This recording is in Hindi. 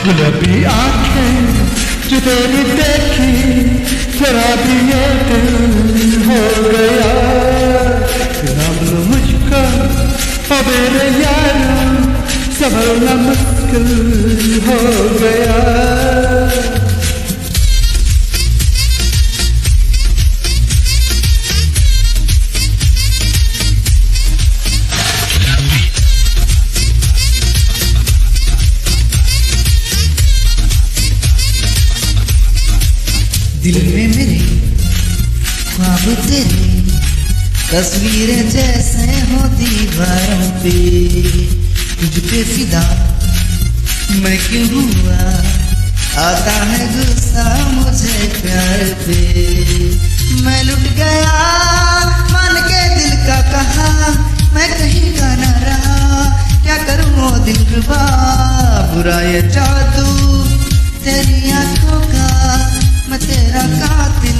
गुलाबी आंखें जो तेरी देखी शराबी ये दिल हो गया। नाम लो मुझको ओ मेरे यार, संभलना मुश्किल हो गया। दिल में मेरे ख्वाब तेरे तस्वीरें जैसे हो दीवारों पे, तुझ पे फिदा मैं क्यों हुआ, आता है गुस्सा मुझे प्यार पे। मैं लुट गया मान के दिल का कहा, मैं कहीं का न रहा, क्या करूं वो दिलरुबा। बुरा ये जादू तेरी आंखों का, मैं तेरा कातिल